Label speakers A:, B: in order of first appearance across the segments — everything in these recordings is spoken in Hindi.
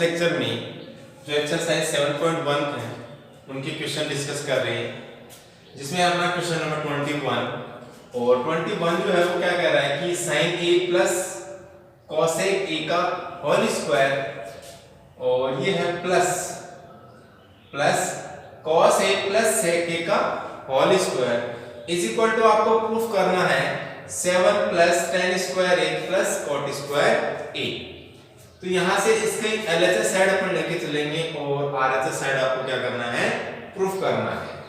A: लेक्चर में जो एक्सरसाइज 7.1 है उनके क्वेश्चन डिस्कस कर रहे हैं, जिसमें अपना क्वेश्चन नंबर 21 और 21 जो है वो क्या कह रहा है कि sin a plus cosec a का होल स्क्वायर और ये है plus cos a plus sec a का whole square is equal to आपको प्रूफ करना है 7 plus tan square a plus cot square a। तो यहां से इसके LHS साइड अपन लेके चलेंगे और RHS साइड आपको क्या करना है, प्रूफ करना है।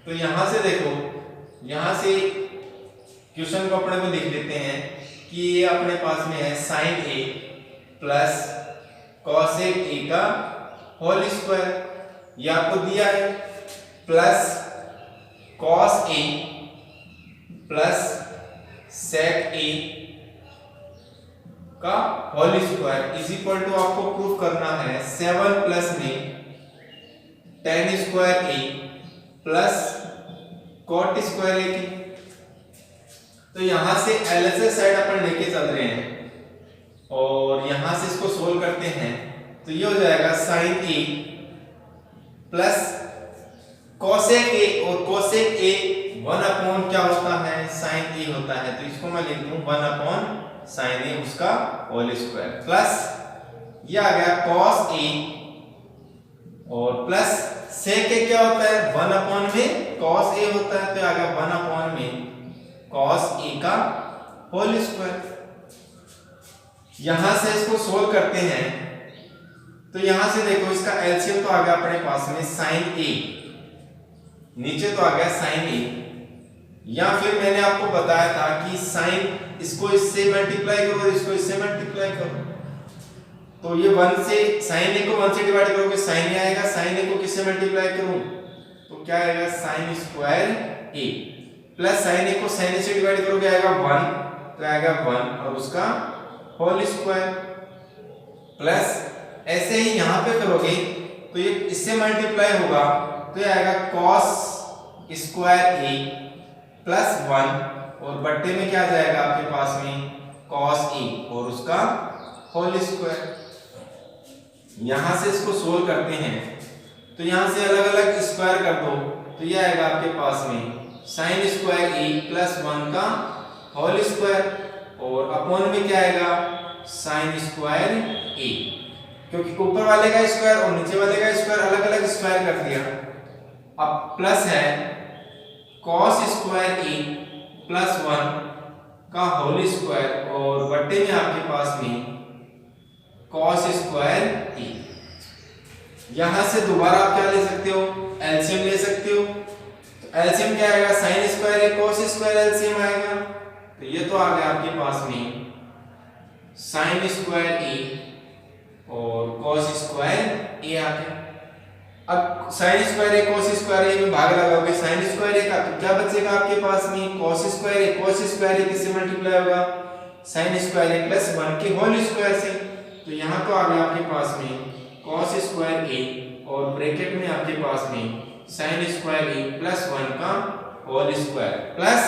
A: तो यहां से देखो, यहां से क्वेश्चन को अपने को लिख लेते हैं कि ये अपने पास में है sin a plus cosec a का होल स्क्वायर, ये आपको दिया है, plus cos a plus sec a का whole square is equal to आपको प्रूफ करना है 7 प्लस में tan square a plus cot square a की। तो यहां से LHS साइड अपन लेके चल रहे हैं और यहां से इसको सोल्व करते हैं तो ये हो जाएगा sin a plus cosec a, और cosec a 1 अपॉन क्या होता है, sin a होता है। तो इसको मैं लिख दूं 1 अपॉन sin a उसका होल स्क्वायर, प्लस ये आ गया cos a और प्लस sec a क्या होता है 1 अपॉन में cos a होता है, तो आ गया 1 अपॉन में cos a का होल स्क्वायर। यहां से इसको सोल्व करते हैं तो यहां से देखो इसका एलसीएम तो आ गया अपने पास में sin a, नीचे तो आ गया sin a, या फिर मैंने आपको बताया था कि sin इसको इससे मल्टीप्लाई करो और इसको इससे मल्टीप्लाई करो, तो ये 1 से sin a को 1 से डिवाइड करोगे sin a आएगा, sin a को किससे मल्टीप्लाई करूं तो क्या आएगा sin square a, plus sin a को sin a से डिवाइड करोगे आएगा 1, तो आएगा 1 और उसका होल स्क्वायर, प्लस ऐसे ही यहां पे करोगे तो ये इससे मल्टीप्लाई होगा तो ये आएगा cos स्क्वायर a प्लस 1 और बट्टे में क्या जाएगा आपके पास में cos a और उसका होल स्क्वायर। यहां से इसको सोल्व करते हैं तो यहां से अलग अलग स्क्वायर कर दो तो ये आएगा आपके पास में sin स्क्वायर a प्लस 1 का होल स्क्वायर और अपॉन में क्या आएगा sin स्क्वायर a, क्योंकि ऊपर वाले का स्क्वायर और नीचे वाले का स्क्वायर अलग अलग स्क्वायर कर दिया। अब प्लस है cos स्क्वायर a प्लस 1 का होल स्क्वायर और बट्टे में आपके पास में cos स्क्वायर a। यहां से दोबारा आप क्या ले सकते हो, एलसीएम ले सकते हो। तो एलसीएम क्या आएगा sin square a cos square LCM आएगा, तो ये तो आ गया आपके पास में sin स्क्वायर a और cos स्क्वायर a आ गया। अब sin square a cos square a में भाग लगाओगे sin स्क्वायर a का तो क्या बचेगा आपके पास में cos स्क्वायर a किससे मल्टीप्लाई होगा sin स्क्वायर a प्लस 1 के होल स्क्वायर से, तो यहां तो आ गया आपके पास में cos स्क्वायर a और ब्रैकेट में आपके पास में sin स्क्वायर a प्लस 1 का whole square, plus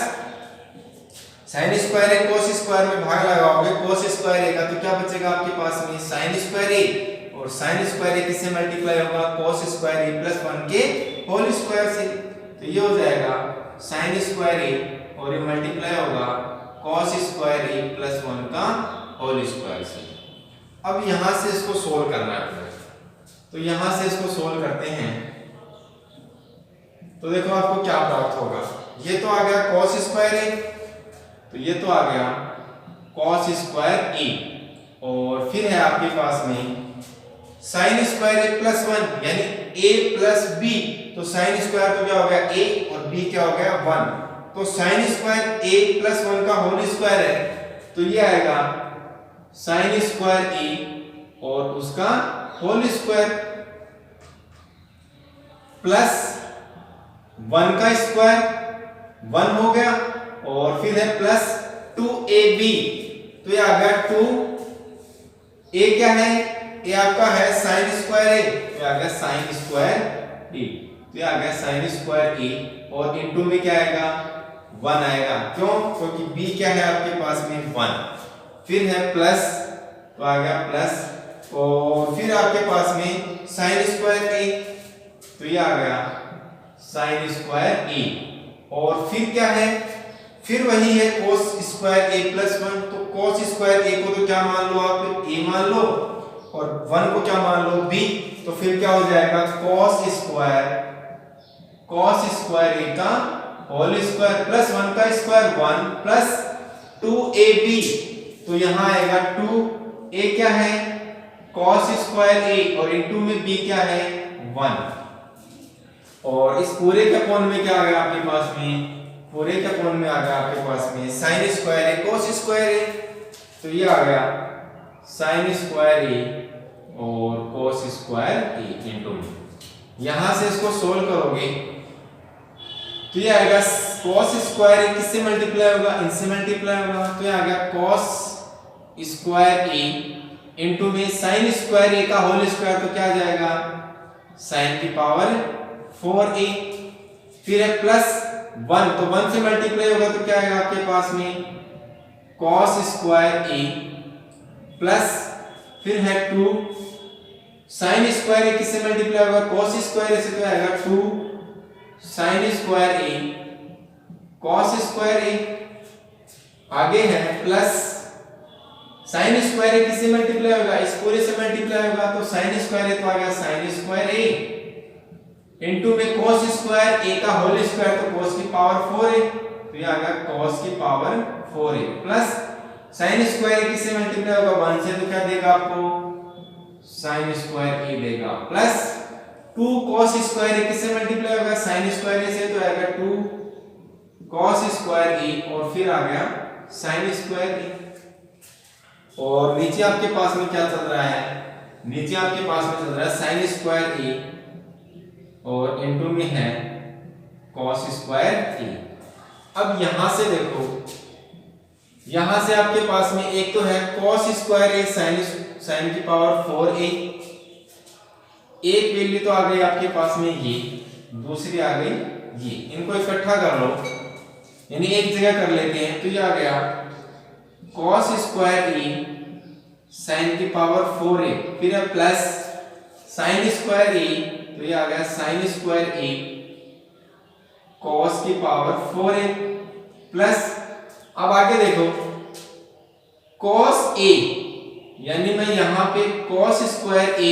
A: sin square a cos square में भाग लगाओगे cos स्क्वायर a का तो क्या बचेगा आपके पास में sin स्क्वायर a और sin स्क्वायर a किससे मल्टीप्लाई होगा cos स्क्वायर a प्लस 1 के होल स्क्वायर से, तो ये हो जाएगा sin स्क्वायर a और ये मल्टीप्लाई होगा cos स्क्वायर a प्लस 1 का होल स्क्वायर से। अब यहां से इसको सोल्व करना है, तो यहां से इसको सोल्व करते हैं तो देखो आपको क्या प्राप्त होगा, ये तो आ गया cos स्क्वायर a, तो ये तो आ गया cos स्क्वायर a और फिर है आपके पास में sin स्क्वायर a प्लस 1 यानी a प्लस b, तो sin स्क्वायर तो क्या हो गया a और b क्या हो गया 1, तो sin स्क्वायर a प्लस 1 का होल स्क्वायर है, तो ये आएगा sin स्क्वायर a और उसका होल स्क्वायर प्लस 1 का स्क्वायर 1 हो गया और फिर है प्लस 2ab, तो ये आ गया 2a क्या है ये आपका है sin स्क्वायर a, तो आ गया sin स्क्वायर a, तो ये आ गया sin स्क्वायर a और इनटू में क्या आएगा 1 आएगा, क्यों, क्योंकि b क्या है आपके पास में 1, फिर है प्लस तो आ गया प्लस और फिर आपके पास में साइन स्क्वायर ए, तो ये आ गया साइन स्क्वायर ए। और फिर क्या है, फिर वही है कोस स्क्वायर ए प्लस 1। तो कोस स्क्वायर ए को तो क्या मान लो आप, ए मान लो, और 1 को क्या मान लो, बी। तो फिर क्या हो जाएगा, कोस स्क्वायर ए का होल स्क्वायर प्लस 1 का स्क्वायर 1 प्लस 2ab। तो यहां आएगा 2a क्या है cos स्क्वायर a, और इनटू में b क्या है 1। और इस पूरे के अपॉन में क्या आ गया आपके पास में, पूरे के अपॉन में आ गया आपके पास में sin square a cos square a। तो ये आ गया sin स्क्वायर a और cos स्क्वायर a इनटू में। यहां से इसको सोल्व करोगे तो ये आएगा cos स्क्वायर a किससे मल्टीप्लाई होगा, इनसे मल्टीप्लाई होगा। तो ये आ गया cos स्क्वायर a इनटू में sin स्क्वायर a का होल स्क्वायर, तो क्या आ जाएगा sin की पावर 4a। फिर है प्लस 1, तो 1 से मल्टीप्लाई होगा तो क्या आएगा आपके पास में cos स्क्वायर a प्लस फिर है 2 sin स्क्वायर a किससे मल्टीप्लाई होगा, cos स्क्वायर a से, तो आएगा 2 sin square a cos square a। आगे है प्लस sin स्क्वायर a किससे मल्टीप्लाई होगा, इस पूरे से मल्टीप्लाई होगा। तो sin स्क्वायर a तो आ गया sin स्क्वायर a इनटू में cos स्क्वायर a का होल स्क्वायर, तो cos की पावर 4a, तो ये आ गया cos की power 4a plus sin square a किससे मल्टीप्लाई होगा 1 से, तो क्या देगा आपको sin स्क्वायर a देगा, प्लस 2 cos स्क्वायर a किससे मल्टीप्लाई होगा sin स्क्वायर a से, तो आएगा 2 cos स्क्वायर a और फिर आ गया sin स्क्वायर a। और नीचे आपके पास में क्या चल रहा है, नीचे आपके पास में चल रहा है sin स्क्वायर a और इनटू में है cos स्क्वायर a। अब यहां से देखो, यहां से आपके पास में एक तो है cos स्क्वायर a sin की पावर 4a, एक वैल्यू तो आ गई आपके पास में ये, दूसरी आ गई ये। इनको इकट्ठा कर लो, यानी एक जगह कर लेते हैं। तो ये आ गया cos स्क्वायर a sin की पावर 4a, फिर है प्लस sin स्क्वायर a, तो ये आ गया sin स्क्वायर a cos की पावर 4a प्लस, अब आगे देखो cos a, यानी मैं यहां पे cos स्क्वायर a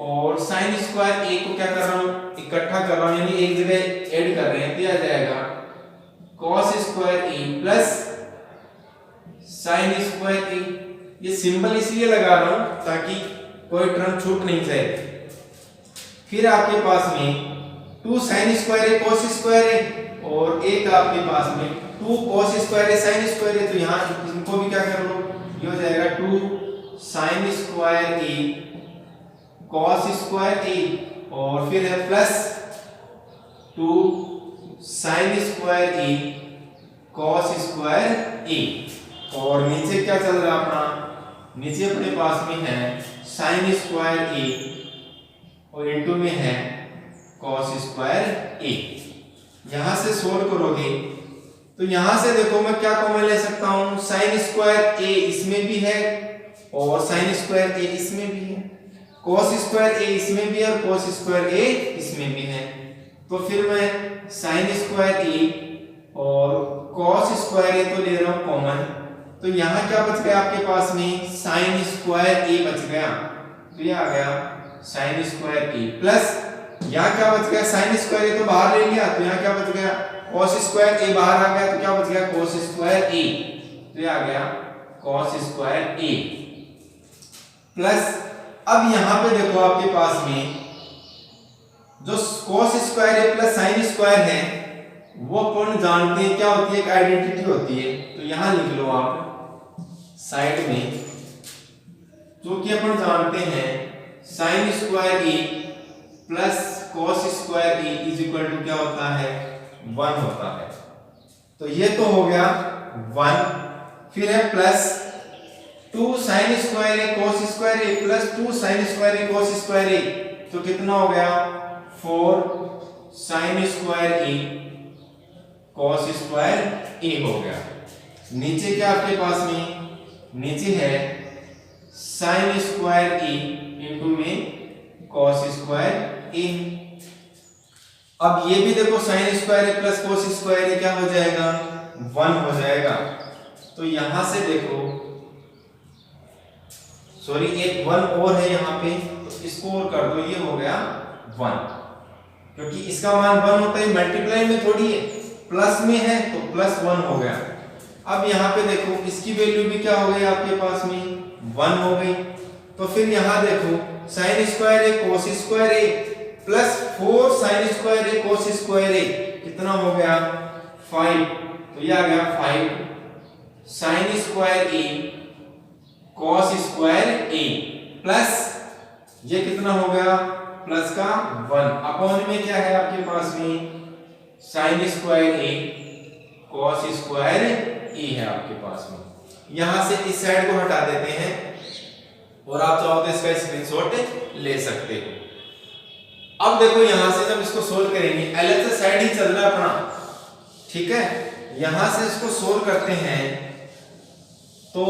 A: और sin स्क्वायर a को क्या कर रहा हूं, इकट्ठा कर रहा हूं, यानी एक जगह ऐड कर रहे हैं। तो आ जाएगा cos square a plus sin square a। ये सिंबल इसलिए लगा रहा हूं ताकि कोई टर्म छूट नहीं जाए। फिर आपके पास में 2 sin square a cos square a और एक आपके पास में 2 cos square a sin square a। तो यहां इनको भी क्या कर लो, ये हो जाएगा 2 sin square a cos square a और फिर है plus 2 sin square a cos square a। और नीचे क्या चल रहा है अपना, नीचे अपने पास में है sin स्क्वायर a और इनटू में है cos स्क्वायर a। यहां से सोल्व करोगे तो यहां से देखो मैं क्या कॉमन ले सकता हूं, sin स्क्वायर a इसमें भी है और sin स्क्वायर a इसमें भी है, cos स्क्वायर a इसमें भी है और cos स्क्वायर a इसमें भी है। तो फिर मैं sin स्क्वायर a और cos स्क्वायर a तो ले रहा हूं कॉमन। तो यहां क्या बच गया आपके पास में, sin स्क्वायर a बच गया। तो ये आ गया sin स्क्वायर a प्लस यहां क्या बच गया, sin स्क्वायर a तो बाहर ले लिया, तो यहां क्या बच गया cos स्क्वायर a बाहर आ गया, तो क्या बच गया cos स्क्वायर a। तो ये आ गया cos स्क्वायर a प्लस, अब यहां पे देखो आपके पास में जो cos square a plus sin square है वो अपन जानते हैं क्या होती है, एक आइडेंटिटी होती है। तो यहां लिख लो आप साइड में, जो कि अपन जानते हैं sin square a plus cos square a is equal to क्या होता है 1 होता है। तो ये तो हो गया 1, फिर है plus 2 sin square a cos square a plus 2 sin square a cos square a, तो कितना हो गया 4 sin square a cos square a हो गया। नीचे क्या आपके पास में, नीचे है साइन स्क्वायर ए इंटू में कॉस स्क्वायर ए। अब ये भी देखो sign square A plus cos square ए क्या हो जाएगा 1 हो जाएगा। तो यहां से देखो सॉरी एक 1 और है यहाँ पे, तो इसको और कर दो, ये हो गया 1, क्योंकि इसका मान 1 होता है, मल्टीप्लाई में थोड़ी है, प्लस में है तो प्लस 1 हो गया। अब यहाँ पे देखो इसकी वैल्यू भी क्या हो गई आपके पास में 1 हो गई। तो फिर यहाँ देखो sign square A cos square A plus 4 sign square A cos square ए कितना हो गया 5। तो ये आ गया 5 sign square A cos square A plus ये कितना हो गया प्लस का 1 अपॉन में क्या है आपके पास में sine square A cos square ए है आपके पास में। यहां से इस साइड को हटा देते हैं और आप चाहो तो इसका स्क्रीनशॉट ले सकते हो। अब देखो यहां से जब इसको सोल्व करेंगे, एलएचएस साइड ही चल रहा है अपना, ठीक है। यहां से इसको सोल्व करते हैं तो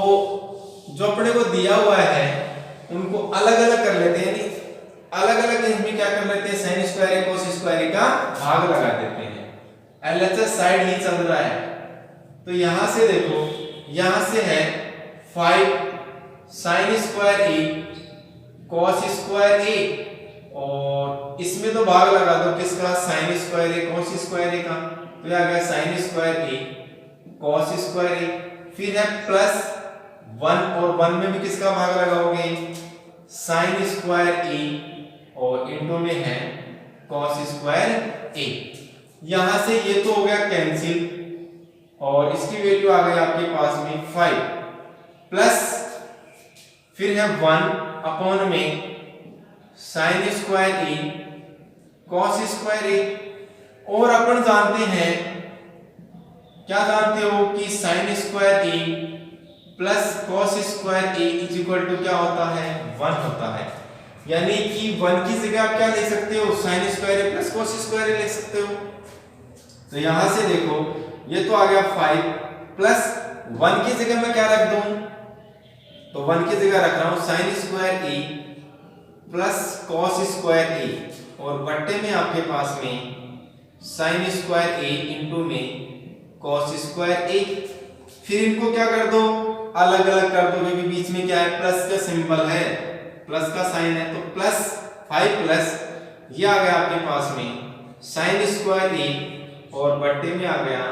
A: जो अपने को दिया हुआ है उनको अलग अलग कर लेते हैं, अलग अलग इसमें क्या कर लेते हैं साइन स्क्वायर ए कोस स्क्वायर ए का भाग लगा देते हैं। एलएचएस साइड ही चल रहा है, तो यहां से देखो यहां से है 5 sign square A cos square A और इसमें तो भाग लगा दो किसका sign square A cos square ए का, तो ये आ गया sign square A cos square ए। फिर है प्लस 1 और 1 में भी किसका भाग लगाओगे साइन स्क्वायर ए और इनटू में है कॉस स्क्वायर ए। यहां से ये तो हो गया कैंसिल और इसकी वैल्यू आ गई आपके पास में 5 प्लस फिर है 1 अपॉन में sine square A cos square A. और अपन जानते हैं क्या जानते हो कि sine square A plus cos square A is equal to क्या होता है 1 होता है, यानी कि 1 की जगह आप क्या ले सकते हो sign square A plus cos square ए ले सकते हो। तो यहां से देखो ये तो आ गया 5 प्लस 1 की जगह मैं क्या रख दूं, तो 1 की जगह रख रहा हूं sign square A plus cos square A और बट्टे में आपके पास में साइन स्क्वायर ए इंटू में कॉस स्क्वायर ए। फिर इनको क्या कर दो अलग अलग कर दो, क्योंकि बीच में क्या है प्लस का सिंबल है, प्लस का साइन है, तो प्लस 5 प्लस ये आ गया आपके पास में साइन स्क्वायर ए और बट्टे में आ गया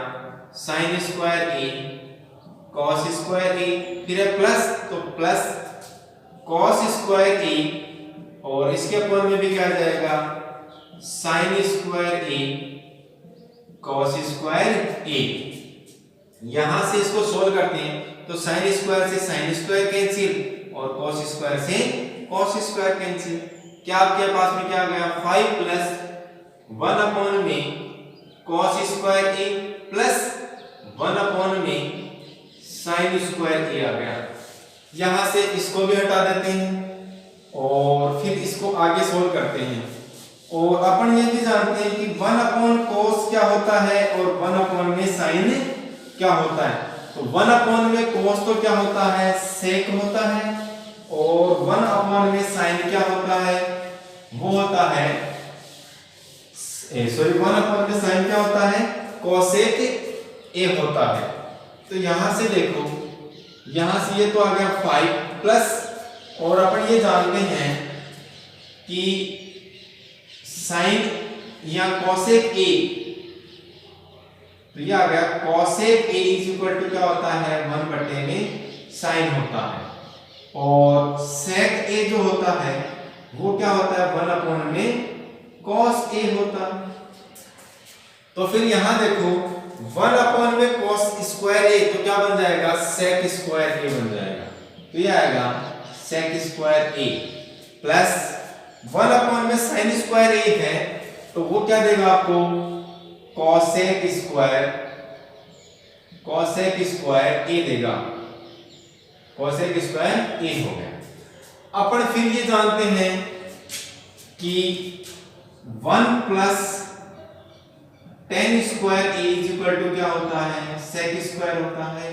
A: sign square A cos square ए। फिर है प्लस तो प्लस कॉस स्क्वायर ए और इसके अपोन में भी क्या आ जाएगा sign square A cos square ए। यहां से इसको सोल्व करते हैं तो साइन स्क्वायर से साइन स्क्वायर कैंसिल और कॉस स्क्वायर से कॉस स्क्वायर कैंसिल। क्या आपके पास में क्या आ गया 5 प्लस 1 अपॉन में cos square A plus 1 upon में साइन स्क्वायर ए आ गया। यहां से इसको भी हटा देते हैं और फिर इसको आगे सोल्व करते हैं। और अपन ये भी जानते हैं कि 1 अपॉन कॉस क्या होता है और 1 अपॉन में साइन क्या होता है। तो 1 अपॉन में cos तो क्या होता है sec होता है और 1 अपॉन में sin क्या होता है वो होता है सॉरी 1 अपॉन में sin क्या होता है cosec a होता है। तो यहां से देखो यहां से ये तो आ गया 5 प्लस और अपन ये जानते हैं कि sin या cosec a तो ये आ गया cosec a is equal to क्या होता है 1 बटे में sin होता है और sec a जो होता है वो क्या होता है 1 अपॉन में cos a होता है। तो फिर यहां देखो 1 अपॉन में cos स्क्वायर a तो क्या बन जाएगा sec स्क्वायर a बन जाएगा। तो ये आएगा sec square a plus 1 upon में sin स्क्वायर a है तो वो क्या देगा आपको cosec स्क्वायर a देगा, cosec स्क्वायर a हो गया। अपन फिर ये जानते हैं कि 1 plus tan square a is equal to क्या होता है sec स्क्वायर होता है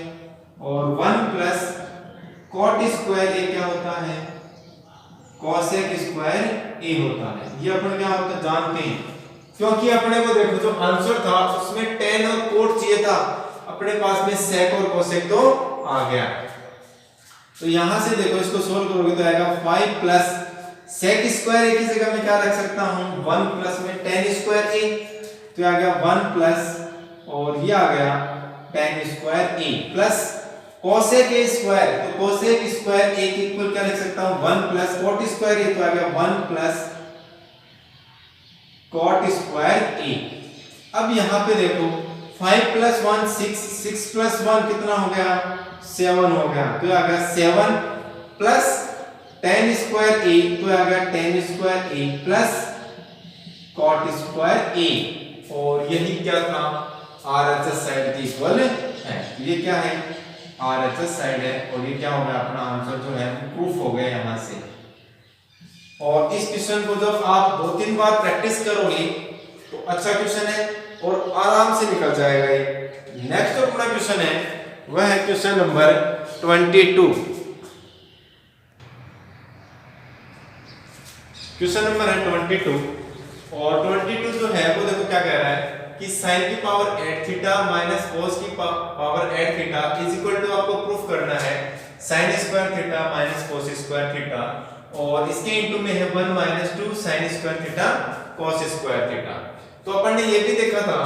A: और 1 प्लस कॉट स्क्वायर ए क्या होता है, कोसेक स्क्वायर ए होता है। ये अपन क्या होता है जानते हैं, क्योंकि अपने को देखो जो आंसर था उसमें टेन और कोट चाहिए था, अपने पास में सेक और कोसेक तो आ गया। तो यहां से देखो इसको सोल्व करोगे तो आएगा 5 प्लस सेक स्क्वायर ए की जगह में क्या रख सकता हूं 1 प्लस में टेन स्क्वायर ए, तो आ गया 1 प्लस और ये आ गया ten square A plus cosec A square, तो कोसेक स्क्वायर ए के इक्वल क्या लिख सकता हूं 1 प्लस कोट स्क्वायर ए, तो आ गया 1 प्लस कोट स्क्वायर ए। अब यहां पे देखो 5 प्लस 1 6, 6 प्लस 1 कितना हो गया 7 हो गया, तो आ गया 7 प्लस टेन स्क्वायर ए, तो आ गया ten square A plus cot square A, और यही क्या था आरएचएस साइड के इक्वल है। ये क्या है आरएचएस साइड है, और ये क्या हो गया अपना आंसर जो है प्रूफ हो गया यहां से। और इस क्वेश्चन को जब आप 2-3 बार प्रैक्टिस करोगे तो अच्छा क्वेश्चन है और आराम से निकल जाएगा ये। नेक्स्ट जो अपना क्वेश्चन है वह है क्वेश्चन नंबर 22। क्वेश्चन नंबर है 22, और 22 जो है वो देखो क्या कह रहा है कि sin की पावर 8 थीटा माइनस cos की power 8 theta is equal to आपको प्रूफ करना है sin square theta minus cos square theta, और इसके इनटू में है 1 minus 2 sin square theta cos square theta. तो अपन ने ये भी देखा था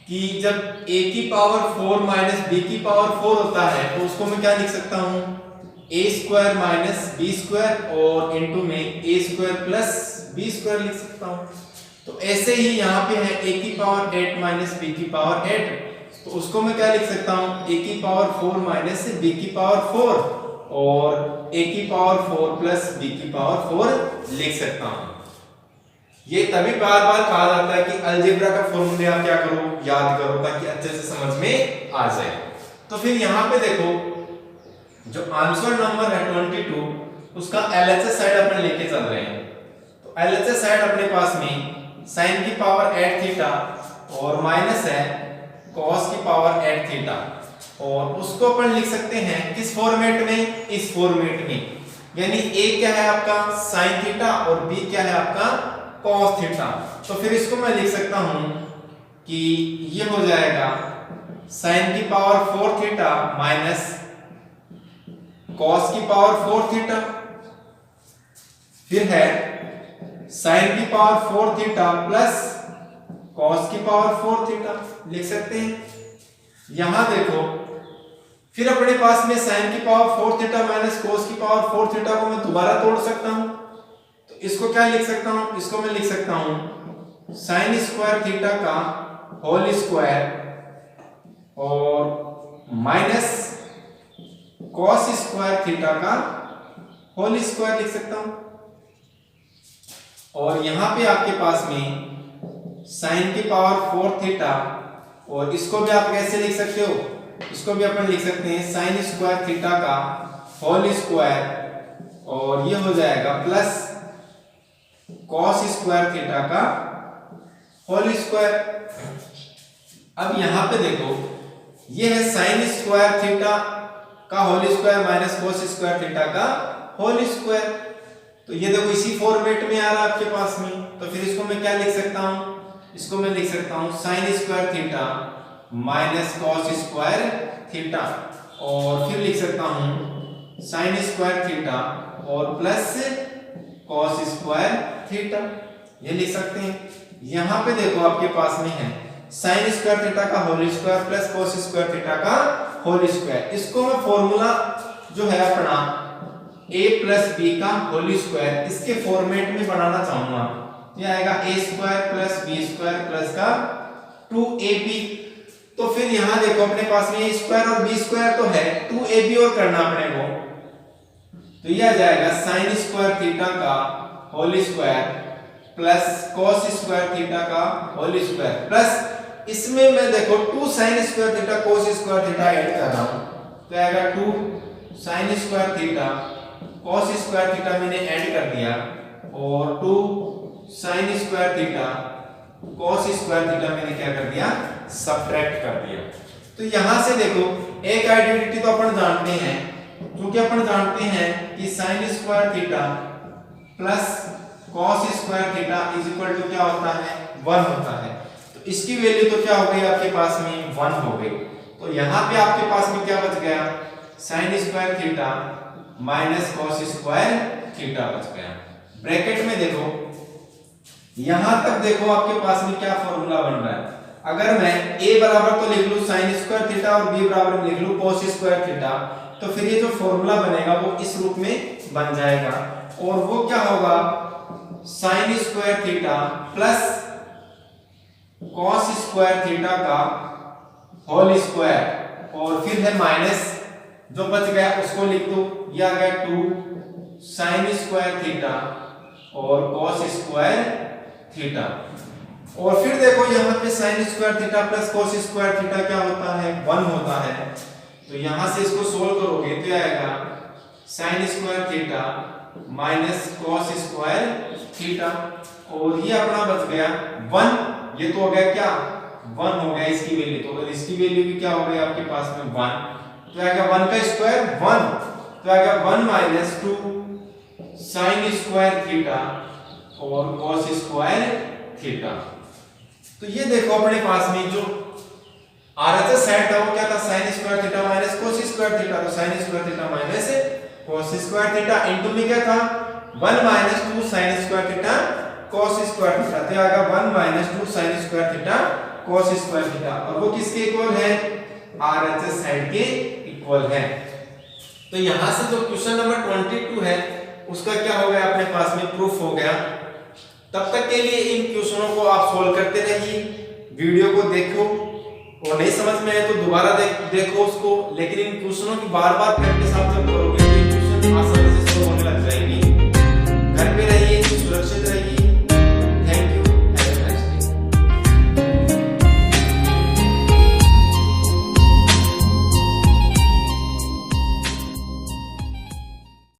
A: कि जब a की पावर 4 माइनस b की पावर 4 होता है तो उसको मैं क्या लिख सकता हूं a square minus b square, और इनटू में a square plus b square लिख सकता हूं। तो ऐसे ही यहाँ पे है a की पावर 8 माइनस b की पावर 8, तो उसको मैं क्या लिख सकता हूँ a की पावर 4 माइनस b की पावर 4, और a की पावर 4 प्लस b की पावर 4 लिख सकता हूँ। ये तभी बार बार कहा जाता है कि अलजेब्रा का फॉर्मूले आप क्या करो याद करो ताकि अच्छे से समझ में आ जाए। तो फिर यहाँ पे देखो जो आंसर नंबर है 22 उसका एलएचएस साइड अपन लेके चल रहे हैं। तो एलएचएस साइड अपने पास में sin की पावर 8 थीटा और माइनस है cos की पावर 8 थीटा, और उसको अपन लिख सकते हैं किस फॉर्मेट में इस फॉर्मेट में, यानी a क्या है आपका sin थीटा और b क्या है आपका cos थीटा। तो फिर इसको मैं लिख सकता हूं कि ये हो जाएगा sin की पावर 4 थीटा माइनस cos की पावर 4 थीटा, फिर है sin की पावर 4 थीटा प्लस cos की पावर 4 थीटा लिख सकते हैं। यहां देखो फिर अपने पास में sin की पावर 4 थीटा माइनस cos की पावर 4 थीटा को मैं दोबारा तोड़ सकता हूं, तो इसको क्या लिख सकता हूं, इसको मैं लिख सकता हूं sin स्क्वायर थीटा का होल स्क्वायर और माइनस cos स्क्वायर थीटा का होल स्क्वायर लिख सकता हूं। और यहां पे आपके पास में sin की पावर 4 थीटा, और इसको भी आप कैसे लिख सकते हो, इसको भी अपन लिख सकते हैं sin स्क्वायर थीटा का होल स्क्वायर, और ये हो जाएगा प्लस cos स्क्वायर थीटा का होल स्क्वायर। अब यहां पे देखो ये है sin स्क्वायर थीटा का whole square minus cos square theta का होल स्क्वायर, तो ये देखो इसी फॉर्मेट में आ रहा है आपके पास में। तो फिर इसको मैं क्या लिख सकता हूं, इसको मैं लिख सकता हूं sin square theta minus cos square theta, और फिर लिख सकता हूं sin स्क्वायर थीटा और प्लस cos स्क्वायर थीटा, ये लिख सकते हैं। यहां पे देखो आपके पास में है sin स्क्वायर थीटा का whole square plus cos square theta का होल स्क्वायर। इसको मैं फॉर्मूला जो है अपना a प्लस b का होल स्क्वायर इसके फॉर्मेट में बनाना चाहूंगा, ये आएगा a square plus b square plus का 2ab। तो फिर यहां देखो अपने पास में a स्क्वायर और b स्क्वायर तो है, 2ab और करना अपने को, तो ये आ जाएगा sin स्क्वायर थीटा का whole square plus cos square theta का होल स्क्वायर, प्लस इसमें मैं देखो 2 sin square theta cos square theta add कर रहा हूं, तो आएगा 2 sin square theta cos square theta मैंने ऐड कर दिया, और 2 sin square theta cos square theta मैंने क्या कर दिया सबट्रैक्ट कर दिया। तो यहां से देखो एक आइडेंटिटी तो अपन जानते हैं क्योंकि अपन जानते हैं कि sin square theta plus cos square theta is equal to क्या होता है 1 होता है। तो इसकी वैल्यू तो क्या हो गई आपके पास में 1 हो गई। तो यहाँ पे आपके पास में क्या बच गया sin square theta minus cos square theta बच गया। ब्रैकेट में देखो यहां तक देखो आपके पास में क्या फॉर्मूला बन रहा है। अगर मैं a बराबर तो लिख लूं sin स्क्वायर थीटा और b बराबर लिख लूं cos स्क्वायर थीटा, तो फिर ये जो फॉर्मूला बनेगा वो इस रूप में बन जाएगा और वो क्या होगा sin square theta plus cos square theta का होल स्क्वायर और फिर है माइनस जो बच गया उसको लिख दो, ये आ गया 2 sin स्क्वायर थीटा और cos स्क्वायर थीटा। और फिर देखो यहाँ पे sin square theta plus cos square theta क्या होता है 1 होता है। तो यहाँ से इसको सोल्व करोगे तो आएगा sin square theta minus cos square theta और ये अपना बच गया 1। ये तो हो गया क्या 1 हो गया इसकी वैल्यू, तो अगर इसकी वैल्यू भी क्या हो गई आपके पास में 1, तो आएगा 1 का स्क्वायर 1, तो आएगा 1 माइनस 2 sin स्क्वायर थीटा और cos स्क्वायर थीटा। तो ये देखो अपने पास में जो आरएचएस सेट है वो क्या था sin square theta minus cos square theta. तो sin square theta minus cos square theta into में क्या था 1 minus 2 sin square theta cos square theta, तो आएगा 1 minus 2 sin square theta cos square theta और वो किसके इक्वल है आरएचएस सेट के इक्वल है। तो यहां से जो क्वेश्चन नंबर 22 है उसका क्या हो गया अपने पास में प्रूफ हो गया। तब तक के लिए इन क्वेश्चनों को आप सोल्व करते रहिए, वीडियो को देखो और नहीं समझ में आए तो दोबारा देखो उसको, लेकिन इन क्वेश्चनों की बार-बार प्रैक्टिस आप जब करोगे तो ये क्वेश्चन आसानी से